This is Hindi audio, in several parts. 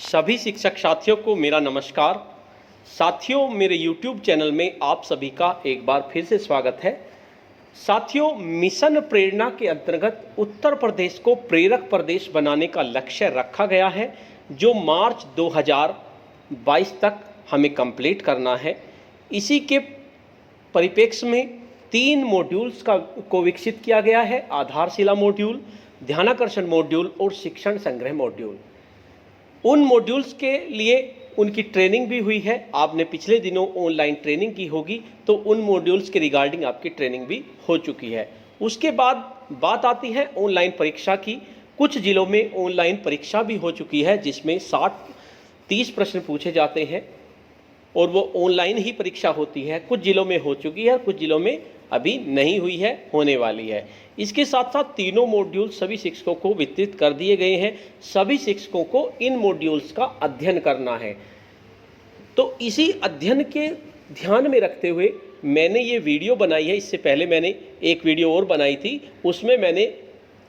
सभी शिक्षक साथियों को मेरा नमस्कार। साथियों, मेरे YouTube चैनल में आप सभी का एक बार फिर से स्वागत है। साथियों, मिशन प्रेरणा के अंतर्गत उत्तर प्रदेश को प्रेरक प्रदेश बनाने का लक्ष्य रखा गया है, जो मार्च 2022 तक हमें कंप्लीट करना है। इसी के परिप्रेक्ष्य में 3 मॉड्यूल्स को विकसित किया गया है: आधारशिला मॉड्यूल, ध्यानाकर्षण मॉड्यूल और शिक्षण संग्रह मॉड्यूल। उन मॉड्यूल्स के लिए उनकी ट्रेनिंग भी हुई है। आपने पिछले दिनों ऑनलाइन ट्रेनिंग की होगी, तो उन मॉड्यूल्स के रिगार्डिंग आपकी ट्रेनिंग भी हो चुकी है। उसके बाद बात आती है ऑनलाइन परीक्षा की। कुछ जिलों में ऑनलाइन परीक्षा भी हो चुकी है, जिसमें 30 प्रश्न पूछे जाते हैं और वो ऑनलाइन ही परीक्षा होती है। कुछ जिलों में हो चुकी है, कुछ जिलों में अभी नहीं हुई है, होने वाली है। इसके साथ साथ तीनों मॉड्यूल सभी शिक्षकों को वितरित कर दिए गए हैं। सभी शिक्षकों को इन मॉड्यूल्स का अध्ययन करना है। तो इसी अध्ययन के ध्यान में रखते हुए मैंने ये वीडियो बनाई है। इससे पहले मैंने एक वीडियो और बनाई थी, उसमें मैंने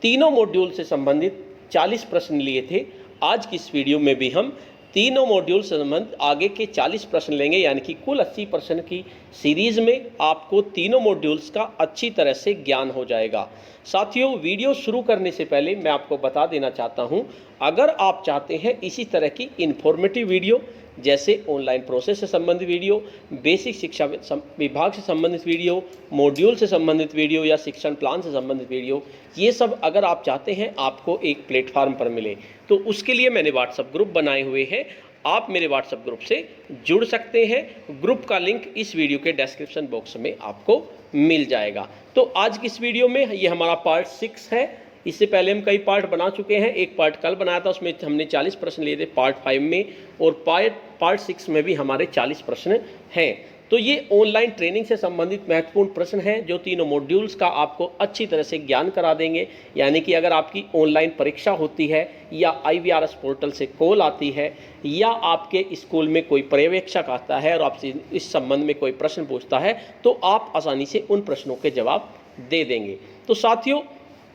तीनों मॉड्यूल से संबंधित 40 प्रश्न लिए थे। आज की इस वीडियो में भी हम तीनों मॉड्यूल से संबंधित आगे के 40 प्रश्न लेंगे, यानी कि कुल 80 प्रश्न की सीरीज में आपको तीनों मॉड्यूल्स का अच्छी तरह से ज्ञान हो जाएगा। साथियों, वीडियो शुरू करने से पहले मैं आपको बता देना चाहता हूं, अगर आप चाहते हैं इसी तरह की इन्फॉर्मेटिव वीडियो, जैसे ऑनलाइन प्रोसेस से संबंधित वीडियो, बेसिक शिक्षा विभाग से संबंधित वीडियो, मॉड्यूल से संबंधित वीडियो या शिक्षण प्लान से संबंधित वीडियो, ये सब अगर आप चाहते हैं आपको एक प्लेटफार्म पर मिले, तो उसके लिए मैंने व्हाट्सएप ग्रुप बनाए हुए हैं। आप मेरे व्हाट्सएप ग्रुप से जुड़ सकते हैं। ग्रुप का लिंक इस वीडियो के डिस्क्रिप्शन बॉक्स में आपको मिल जाएगा। तो आज की इस वीडियो में ये हमारा पार्ट 6 है। इससे पहले हम कई पार्ट बना चुके हैं। एक पार्ट कल बनाया था, उसमें हमने 40 प्रश्न लिए थे पार्ट 5 में, और पार्ट 6 में भी हमारे 40 प्रश्न हैं। तो ये ऑनलाइन ट्रेनिंग से संबंधित महत्वपूर्ण प्रश्न हैं, जो तीनों मॉड्यूल्स का आपको अच्छी तरह से ज्ञान करा देंगे। यानी कि अगर आपकी ऑनलाइन परीक्षा होती है, या IVRS पोर्टल से कॉल आती है, या आपके स्कूल में कोई पर्यवेक्षक आता है और आपसे इस संबंध में कोई प्रश्न पूछता है, तो आप आसानी से उन प्रश्नों के जवाब दे देंगे। तो साथियों,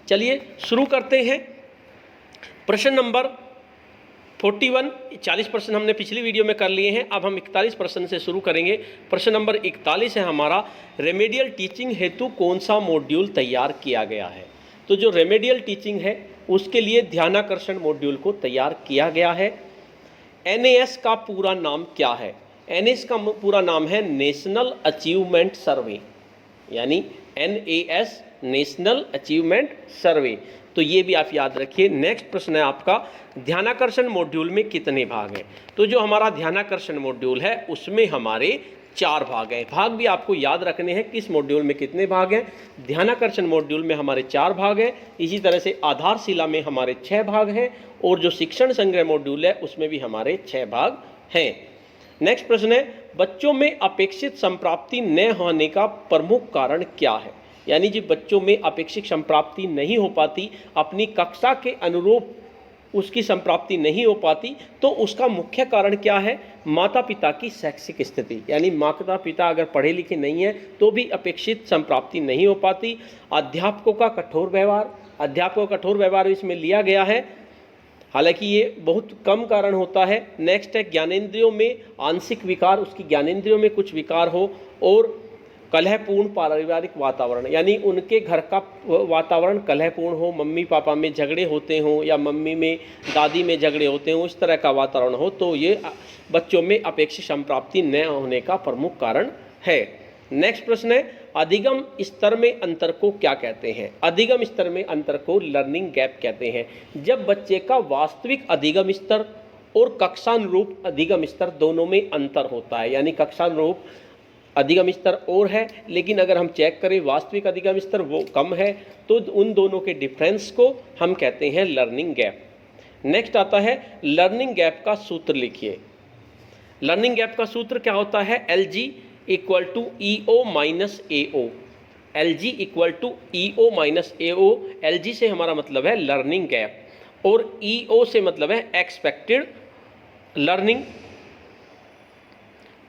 चलिए शुरू करते हैं। प्रश्न नंबर 41, 40 प्रश्न हमने पिछली वीडियो में कर लिए हैं। अब हम 41 प्रश्न से शुरू करेंगे। प्रश्न नंबर 41 है हमारा, रेमेडियल टीचिंग हेतु कौन सा मॉड्यूल तैयार किया गया है। तो जो रेमेडियल टीचिंग है, उसके लिए ध्यानाकर्षण मॉड्यूल को तैयार किया गया है। NAS का पूरा नाम क्या है? NAS का पूरा नाम है नेशनल अचीवमेंट सर्वे, यानी NAS, नेशनल अचीवमेंट सर्वे। तो ये भी आप याद रखिए। नेक्स्ट प्रश्न है आपका, ध्यानाकर्षण मॉड्यूल में कितने भाग हैं? तो जो हमारा ध्यानाकर्षण मॉड्यूल है, उसमें हमारे 4 भाग हैं। भाग भी आपको याद रखने हैं, किस मॉड्यूल में कितने भाग हैं। ध्यानाकर्षण मॉड्यूल में हमारे 4 भाग हैं। इसी तरह से आधारशिला में हमारे 6 भाग हैं, और जो शिक्षण संग्रह मॉड्यूल है, उसमें भी हमारे 6 भाग हैं। नेक्स्ट प्रश्न है, बच्चों में अपेक्षित संप्राप्ति न होने का प्रमुख कारण क्या है? यानी जी, बच्चों में अपेक्षित संप्राप्ति नहीं हो पाती, अपनी कक्षा के अनुरूप उसकी संप्राप्ति नहीं हो पाती, तो उसका मुख्य कारण क्या है? माता पिता की शैक्षिक स्थिति, यानी माता पिता अगर पढ़े लिखे नहीं है तो भी अपेक्षित संप्राप्ति नहीं हो पाती। अध्यापकों का कठोर व्यवहार, अध्यापकों का कठोर व्यवहार इसमें लिया गया है, हालांकि ये बहुत कम कारण होता है। नेक्स्ट है, ज्ञानेंद्रियों में आंशिक विकार, उसकी ज्ञानेंद्रियों में कुछ विकार हो, और कलहपूर्ण पारिवारिक वातावरण, यानी उनके घर का वातावरण कलहपूर्ण हो, मम्मी पापा में झगड़े होते हों, या मम्मी में दादी में झगड़े होते हों, इस तरह का वातावरण हो, तो ये बच्चों में अपेक्षित संप्राप्ति न होने का प्रमुख कारण है। नेक्स्ट प्रश्न है, अधिगम स्तर में अंतर को क्या कहते हैं? अधिगम स्तर में अंतर को लर्निंग गैप कहते हैं। जब बच्चे का वास्तविक अधिगम स्तर और कक्षानुरूप अधिगम स्तर दोनों में अंतर होता है, यानी कक्षानुरूप अधिगम स्तर और है, लेकिन अगर हम चेक करें वास्तविक अधिगम स्तर वो कम है, तो उन दोनों के डिफरेंस को हम कहते हैं लर्निंग गैप। नेक्स्ट आता है, लर्निंग गैप का सूत्र लिखिए। लर्निंग गैप का सूत्र क्या होता है? LG = EO - AO। LG = EO - AO। LG से हमारा मतलब है लर्निंग गैप, और EO से मतलब है एक्सपेक्टेड लर्निंग,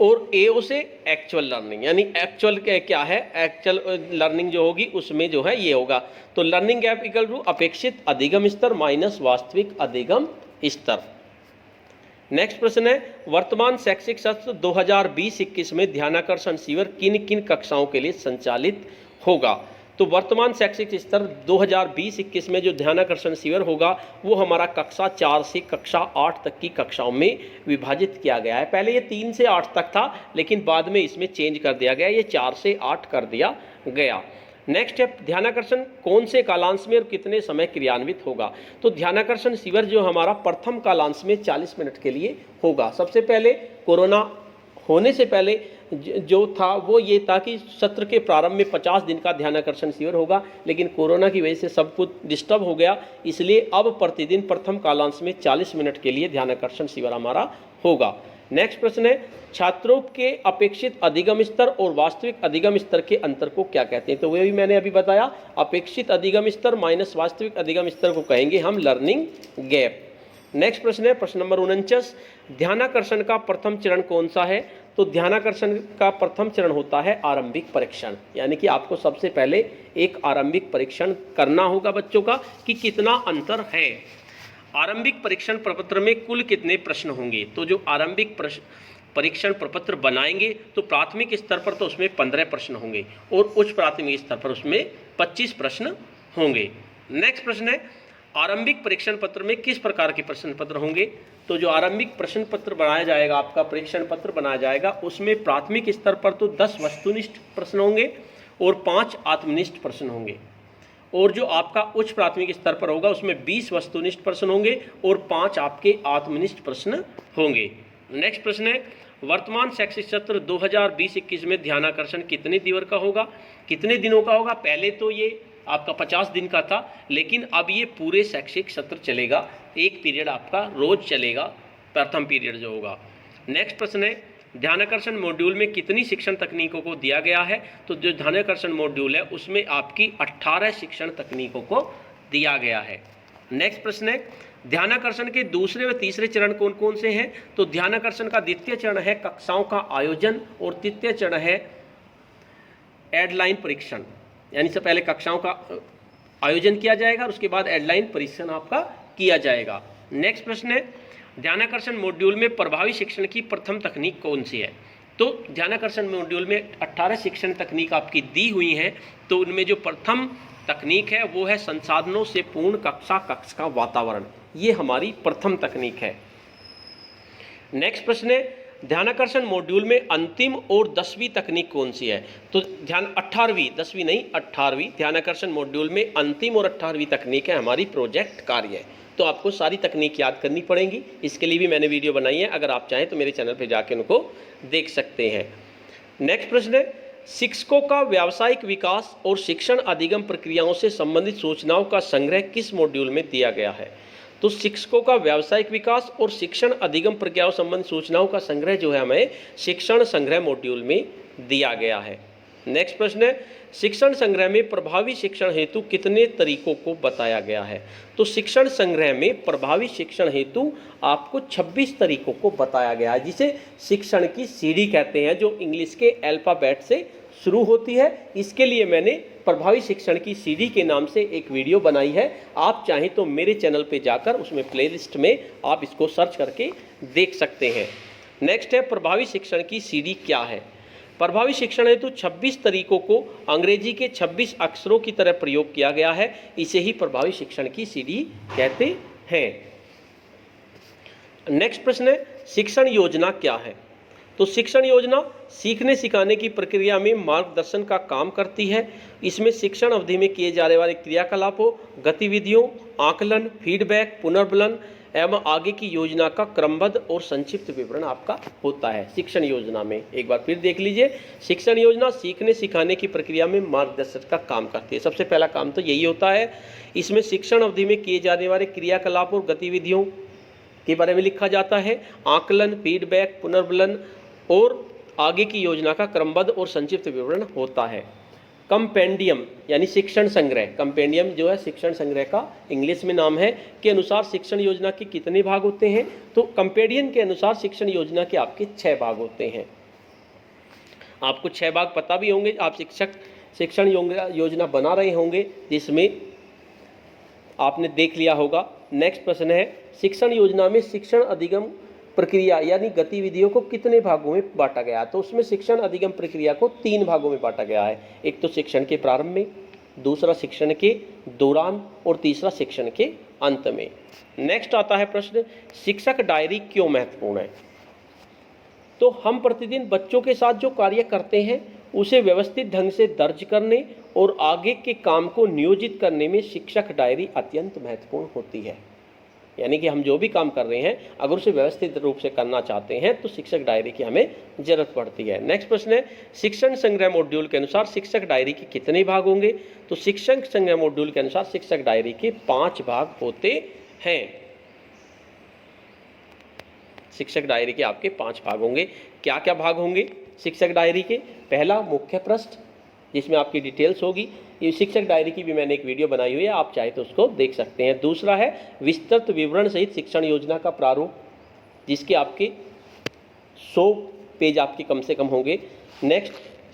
और AO से एक्चुअल लर्निंग, यानी एक्चुअल क्या है, एक्चुअल लर्निंग जो होगी उसमें जो है ये होगा। तो लर्निंग गैप = अपेक्षित अधिगम स्तर माइनस वास्तविक अधिगम स्तर। नेक्स्ट प्रश्न है, वर्तमान शैक्षिक सत्र 2020-21 में ध्यानाकर्षण शिविर किन किन कक्षाओं के लिए संचालित होगा? तो वर्तमान शैक्षिक स्तर 2020-21 में जो ध्यानाकर्षण शिविर होगा वो हमारा कक्षा 4 से कक्षा 8 तक की कक्षाओं में विभाजित किया गया है। पहले ये 3 से 8 तक था, लेकिन बाद में इसमें चेंज कर दिया गया, ये 4 से 8 कर दिया गया। नेक्स्ट है, ध्यानाकर्षण कौन से कालांश में और कितने समय क्रियान्वित होगा? तो ध्यानाकर्षण शिविर जो हमारा प्रथम कालांश में 40 मिनट के लिए होगा। सबसे पहले कोरोना होने से पहले जो था वो ये था कि सत्र के प्रारंभ में 50 दिन का ध्यानाकर्षण शिविर होगा, लेकिन कोरोना की वजह से सब कुछ डिस्टर्ब हो गया, इसलिए अब प्रतिदिन प्रथम कालांश में 40 मिनट के लिए ध्यानाकर्षण शिविर हमारा होगा। नेक्स्ट प्रश्न है, छात्रों के अपेक्षित अधिगम स्तर और वास्तविक अधिगम स्तर के अंतर को क्या कहते हैं? तो वह भी मैंने अभी बताया, अपेक्षित अधिगम स्तर माइनस वास्तविक अधिगम स्तर को कहेंगे हम लर्निंग गैप। नेक्स्ट प्रश्न है प्रश्न नंबर 49, ध्यानाकर्षण का प्रथम चरण कौन सा है? तो ध्यानाकर्षण का प्रथम चरण होता है आरंभिक परीक्षण, यानी कि आपको सबसे पहले एक आरंभिक परीक्षण करना होगा बच्चों का कि कितना अंतर है। आरंभिक परीक्षण प्रपत्र में कुल कितने प्रश्न होंगे? तो जो आरंभिक परीक्षण प्रपत्र बनाएंगे तो प्राथमिक स्तर पर तो उसमें 15 प्रश्न होंगे और उच्च प्राथमिक स्तर पर उसमें 25 प्रश्न होंगे। नेक्स्ट प्रश्न है, आरंभिक परीक्षण पत्र में किस प्रकार के प्रश्न पत्र होंगे? तो जो आरंभिक प्रश्न पत्र बनाया जाएगा, आपका परीक्षण पत्र बनाया जाएगा, उसमें प्राथमिक स्तर पर तो 10 वस्तुनिष्ठ प्रश्न होंगे और 5 आत्मनिष्ठ प्रश्न होंगे, और जो आपका उच्च प्राथमिक स्तर पर होगा उसमें 20 वस्तुनिष्ठ प्रश्न होंगे और 5 आपके आत्मनिष्ठ प्रश्न होंगे। नेक्स्ट प्रश्न है, वर्तमान शैक्षिक सत्र 2020-21 में ध्यानाकर्षण कितने दिवस का होगा, कितने दिनों का होगा? पहले तो ये आपका 50 दिन का था, लेकिन अब ये पूरे शैक्षिक सत्र चलेगा, एक पीरियड आपका रोज चलेगा, प्रथम पीरियड जो होगा। नेक्स्ट प्रश्न है, ध्यानाकर्षण मॉड्यूल में कितनी शिक्षण तकनीकों को दिया गया है? तो जो ध्यानाकर्षण मॉड्यूल है उसमें आपकी 18 शिक्षण तकनीकों को दिया गया है। नेक्स्ट प्रश्न है, ध्यानाकर्षण के दूसरे व तीसरे चरण कौन कौन से हैं? तो ध्यानाकर्षण का द्वितीय चरण है कक्षाओं का आयोजन और तृतीय चरण है एडलाइन परीक्षण, यानी से पहले कक्षाओं का आयोजन किया जाएगा और उसके बाद एडलाइन परीक्षण आपका किया जाएगा। नेक्स्ट प्रश्न है, ध्यानाकर्षण मॉड्यूल में प्रभावी शिक्षण की प्रथम तकनीक कौन सी है? तो ध्यानाकर्षण मॉड्यूल में 18 शिक्षण तकनीक आपकी दी हुई हैं, तो उनमें जो प्रथम तकनीक है वो है संसाधनों से पूर्ण कक्षा, कक्ष का वातावरण, ये हमारी प्रथम तकनीक है। नेक्स्ट प्रश्न है, ध्यानाकर्षण मॉड्यूल में अंतिम और 10वीं तकनीक कौन सी है? तो ध्यान 18वीं, 10वीं नहीं 18वीं ध्यानाकर्षण मॉड्यूल में अंतिम और 18वीं तकनीक है हमारी प्रोजेक्ट कार्य। तो आपको सारी तकनीक याद करनी पड़ेंगी, इसके लिए भी मैंने वीडियो बनाई है, अगर आप चाहें तो मेरे चैनल पर जाके उनको देख सकते हैं। नेक्स्ट प्रश्न है, शिक्षकों का व्यावसायिक विकास और शिक्षण अधिगम प्रक्रियाओं से संबंधित सूचनाओं का संग्रह किस मॉड्यूल में दिया गया है? तो शिक्षकों का व्यावसायिक विकास और शिक्षण अधिगम प्रक्रियाओं संबंधित सूचनाओं का संग्रह जो है हमें शिक्षण संग्रह मॉड्यूल में दिया गया है। नेक्स्ट प्रश्न है, शिक्षण संग्रह में प्रभावी शिक्षण हेतु कितने तरीकों को बताया गया है? तो शिक्षण संग्रह में प्रभावी शिक्षण हेतु आपको 26 तरीकों को बताया गया है, जिसे शिक्षण की सीढ़ी कहते हैं, जो इंग्लिश के अल्फाबेट से शुरू होती है। इसके लिए मैंने प्रभावी शिक्षण की सीढ़ी के नाम से एक वीडियो बनाई है, आप चाहें तो मेरे चैनल पे जाकर उसमें प्लेलिस्ट में आप इसको सर्च करके देख सकते हैं। नेक्स्ट है, प्रभावी शिक्षण की सीढ़ी क्या है? प्रभावी शिक्षण हेतु 26 तरीकों को अंग्रेजी के 26 अक्षरों की तरह प्रयोग किया गया है, इसे ही प्रभावी शिक्षण की सीढ़ी कहते हैं। नेक्स्ट प्रश्न है, शिक्षण योजना क्या है? तो शिक्षण योजना सीखने सिखाने की प्रक्रिया में मार्गदर्शन का काम करती है। इसमें शिक्षण अवधि में किए जाने वाले क्रियाकलापों, गतिविधियों, आकलन, फीडबैक, पुनर्बलन एवं आगे की योजना का क्रमबद्ध और संक्षिप्त विवरण आपका होता है शिक्षण योजना में। एक बार फिर देख लीजिए, शिक्षण योजना सीखने सिखाने की प्रक्रिया में मार्गदर्शन का काम करती है। सबसे पहला काम तो यही होता है। इसमें शिक्षण अवधि में किए जाने वाले क्रियाकलाप और गतिविधियों के बारे में लिखा जाता है, आकलन, फीडबैक, पुनर्बलन और आगे की योजना का क्रमबद्ध और संक्षिप्त विवरण होता है। कंपेंडियम यानी शिक्षण संग्रह, कंपेंडियम जो है शिक्षण संग्रह का इंग्लिश में नाम है, के अनुसार शिक्षण योजना के कितने भाग होते हैं? तो कंपेंडियम के अनुसार शिक्षण योजना के आपके 6 भाग होते हैं। आपको 6 भाग पता भी होंगे, आप शिक्षण योजना बना रहे होंगे, जिसमें आपने देख लिया होगा। नेक्स्ट प्रश्न है, शिक्षण योजना में शिक्षण अधिगम प्रक्रिया यानी गतिविधियों को कितने भागों में बांटा गया है? तो उसमें शिक्षण अधिगम प्रक्रिया को 3 भागों में बांटा गया है। एक तो शिक्षण के प्रारंभ में, दूसरा शिक्षण के दौरान और तीसरा शिक्षण के अंत में। नेक्स्ट आता है प्रश्न, शिक्षक डायरी क्यों महत्वपूर्ण है? तो हम प्रतिदिन बच्चों के साथ जो कार्य करते हैं उसे व्यवस्थित ढंग से दर्ज करने और आगे के काम को नियोजित करने में शिक्षक डायरी अत्यंत महत्वपूर्ण होती है। यानी कि हम जो भी काम कर रहे हैं अगर उसे व्यवस्थित रूप से करना चाहते हैं तो शिक्षक डायरी की हमें जरूरत पड़ती है। नेक्स्ट प्रश्न है, शिक्षण संग्रह मॉड्यूल के अनुसार शिक्षक डायरी के कितने भाग होंगे? तो शिक्षण संग्रह मॉड्यूल के अनुसार शिक्षक डायरी के 5 भाग होते हैं। शिक्षक डायरी के आपके 5 भाग होंगे। क्या क्या भाग होंगे शिक्षक डायरी के? पहला, मुख्य पृष्ठ जिसमें आपकी डिटेल्स होगी। ये शिक्षक डायरी की भी मैंने एक वीडियो बनाई हुई है, आप चाहे तो उसको देख सकते हैं। दूसरा है विस्तृत विवरण सहित शिक्षण योजना का प्रारूप, जिसके आपके 100 पेज आपके कम से कम होंगे। नेक्स्ट,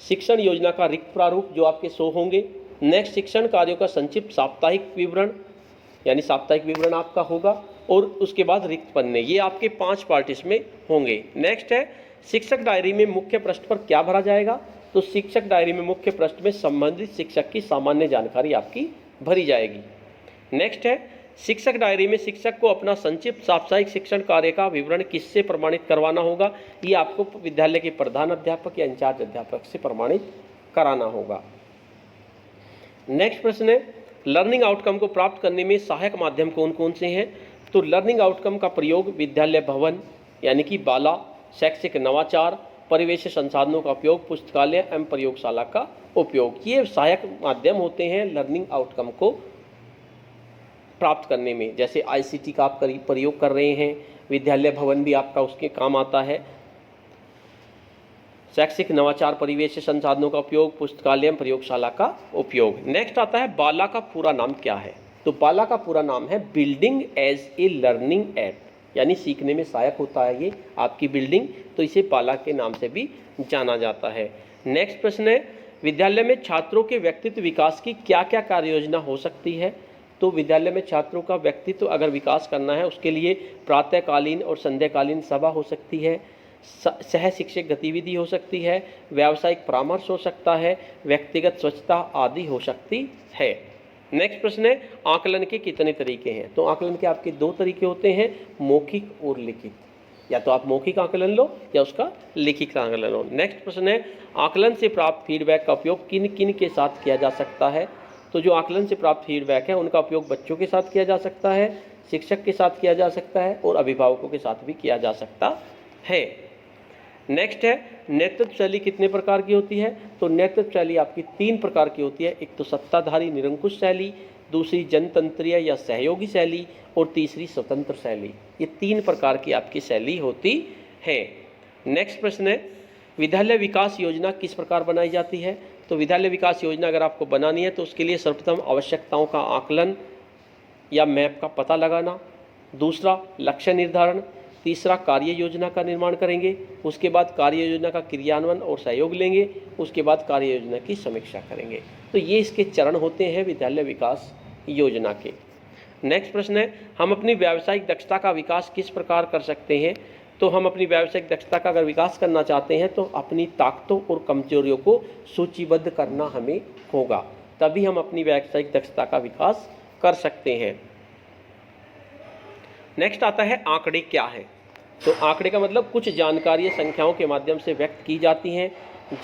शिक्षण योजना का रिक्त प्रारूप जो आपके 100 होंगे। नेक्स्ट, शिक्षण कार्यों का संक्षिप्त साप्ताहिक विवरण यानी साप्ताहिक विवरण आपका होगा। और उसके बाद रिक्त पन्ने, ये आपके 5 पार्ट इसमें होंगे। नेक्स्ट है, शिक्षक डायरी में मुख्य पृष्ठ पर क्या भरा जाएगा? तो शिक्षक डायरी में मुख्य पृष्ठ में संबंधित शिक्षक की सामान्य जानकारी आपकी भरी जाएगी। नेक्स्ट है, शिक्षक डायरी में शिक्षक को अपना संक्षिप्त साप्ताहिक शिक्षण कार्य का विवरण किससे प्रमाणित करवाना होगा? ये आपको विद्यालय के प्रधान अध्यापक या इंचार्ज अध्यापक से प्रमाणित कराना होगा। नेक्स्ट प्रश्न है, लर्निंग आउटकम को प्राप्त करने में सहायक माध्यम कौन कौन से हैं? तो लर्निंग आउटकम का प्रयोग विद्यालय भवन यानी कि बाला, शैक्षिक नवाचार, परिवेश संसाधनों का उपयोग, पुस्तकालय एवं प्रयोगशाला का उपयोग, ये सहायक माध्यम होते हैं लर्निंग आउटकम को प्राप्त करने में। जैसे आईसीटी का आप प्रयोग कर रहे हैं, विद्यालय भवन भी आपका उसके काम आता है, शैक्षिक नवाचार, परिवेश संसाधनों का उपयोग, पुस्तकालय एवं प्रयोगशाला का उपयोग। नेक्स्ट आता है, बाला का पूरा नाम क्या है? तो बाला का पूरा नाम है building as a learning aid, यानी सीखने में सहायक होता है ये आपकी बिल्डिंग, तो इसे बाला के नाम से भी जाना जाता है। नेक्स्ट प्रश्न है, विद्यालय में छात्रों के व्यक्तित्व विकास की क्या क्या कार्य योजना हो सकती है? तो विद्यालय में छात्रों का व्यक्तित्व अगर विकास करना है उसके लिए प्रातःकालीन और संध्याकालीन सभा हो सकती है, सह शिक्षक गतिविधि हो सकती है, व्यावसायिक परामर्श हो सकता है, व्यक्तिगत स्वच्छता आदि हो सकती है। नेक्स्ट प्रश्न है, आकलन के कितने तरीके हैं? तो आकलन के आपके 2 तरीके होते हैं, मौखिक और लिखित। या तो आप मौखिक आकलन लो या उसका लिखित आकलन लो। नेक्स्ट प्रश्न है, आकलन से प्राप्त फीडबैक का उपयोग किन किन के साथ किया जा सकता है? तो जो आकलन से प्राप्त फीडबैक है उनका उपयोग बच्चों के साथ किया जा सकता है, शिक्षक के साथ किया जा सकता है और अभिभावकों के साथ भी किया जा सकता है। नेक्स्ट है, नेतृत्व शैली कितने प्रकार की होती है? तो नेतृत्व शैली आपकी 3 प्रकार की होती है। एक तो सत्ताधारी निरंकुश शैली, दूसरी जनतंत्रीय या सहयोगी शैली और तीसरी स्वतंत्र शैली। ये 3 प्रकार की आपकी शैली होती है। नेक्स्ट प्रश्न है, विद्यालय विकास योजना किस प्रकार बनाई जाती है? तो विद्यालय विकास योजना अगर आपको बनानी है तो उसके लिए सर्वप्रथम आवश्यकताओं का आकलन या मैप का पता लगाना, दूसरा लक्ष्य निर्धारण, तीसरा कार्य योजना का निर्माण करेंगे, उसके बाद कार्य योजना का क्रियान्वयन और सहयोग लेंगे, उसके बाद कार्य योजना की समीक्षा करेंगे। तो ये इसके चरण होते हैं विद्यालय विकास योजना के। नेक्स्ट प्रश्न है, हम अपनी व्यावसायिक दक्षता का विकास किस प्रकार कर सकते हैं? तो हम अपनी व्यावसायिक दक्षता का अगर विकास करना चाहते हैं तो अपनी ताकतों और कमजोरियों को सूचीबद्ध करना हमें होगा, तभी हम अपनी व्यावसायिक दक्षता का विकास कर सकते हैं। नेक्स्ट आता है, आंकड़े क्या है? तो आंकड़े का मतलब कुछ जानकारी संख्याओं के माध्यम से व्यक्त की जाती हैं।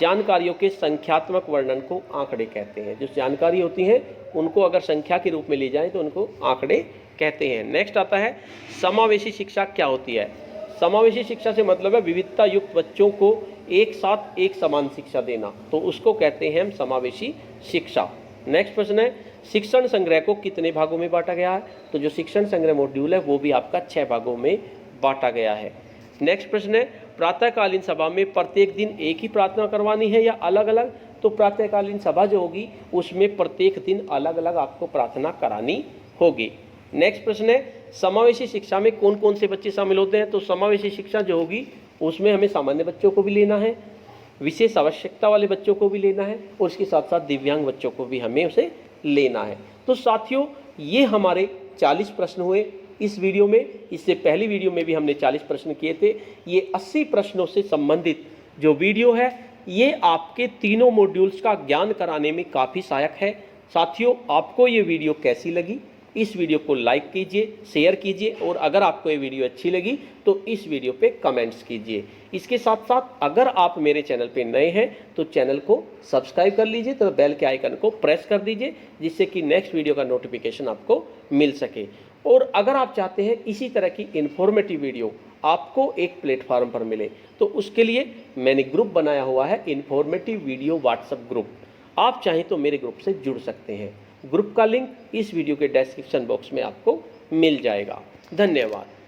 जानकारियों के संख्यात्मक वर्णन को आंकड़े कहते हैं। जो जानकारी होती है उनको अगर संख्या के रूप में ली जाए तो उनको आंकड़े कहते हैं। नेक्स्ट आता है, समावेशी शिक्षा क्या होती है? समावेशी शिक्षा से मतलब है विविधता युक्त बच्चों को एक साथ एक समान शिक्षा देना, तो उसको कहते हैं हम समावेशी शिक्षा। नेक्स्ट प्रश्न है, शिक्षण संग्रह को कितने भागों में बांटा गया है? तो जो शिक्षण संग्रह मॉड्यूल है वो भी आपका 6 भागों में बांटा गया है। नेक्स्ट प्रश्न है, प्रातःकालीन सभा में प्रत्येक दिन एक ही प्रार्थना करवानी है या अलग अलग? तो प्रातःकालीन सभा जो होगी उसमें प्रत्येक दिन अलग अलग आपको प्रार्थना करानी होगी। नेक्स्ट प्रश्न है, समावेशी शिक्षा में कौन कौन से बच्चे शामिल होते हैं? तो समावेशी शिक्षा जो होगी उसमें हमें सामान्य बच्चों को भी लेना है, विशेष आवश्यकता वाले बच्चों को भी लेना है और इसके साथ साथ दिव्यांग बच्चों को भी हमें उसे लेना है। तो साथियों, ये हमारे 40 प्रश्न हुए इस वीडियो में। इससे पहली वीडियो में भी हमने 40 प्रश्न किए थे। ये 80 प्रश्नों से संबंधित जो वीडियो है ये आपके तीनों मॉड्यूल्स का ज्ञान कराने में काफ़ी सहायक है। साथियों, आपको ये वीडियो कैसी लगी? इस वीडियो को लाइक कीजिए, शेयर कीजिए और अगर आपको ये वीडियो अच्छी लगी तो इस वीडियो पे कमेंट्स कीजिए। इसके साथ साथ अगर आप मेरे चैनल पे नए हैं तो चैनल को सब्सक्राइब कर लीजिए, तो बेल के आइकन को प्रेस कर दीजिए जिससे कि नेक्स्ट वीडियो का नोटिफिकेशन आपको मिल सके। और अगर आप चाहते हैं इसी तरह की इन्फॉर्मेटिव वीडियो आपको एक प्लेटफॉर्म पर मिले तो उसके लिए मैंने ग्रुप बनाया हुआ है, इन्फॉर्मेटिव वीडियो व्हाट्सएप ग्रुप। आप चाहें तो मेरे ग्रुप से जुड़ सकते हैं। ग्रुप का लिंक इस वीडियो के डिस्क्रिप्शन बॉक्स में आपको मिल जाएगा। धन्यवाद।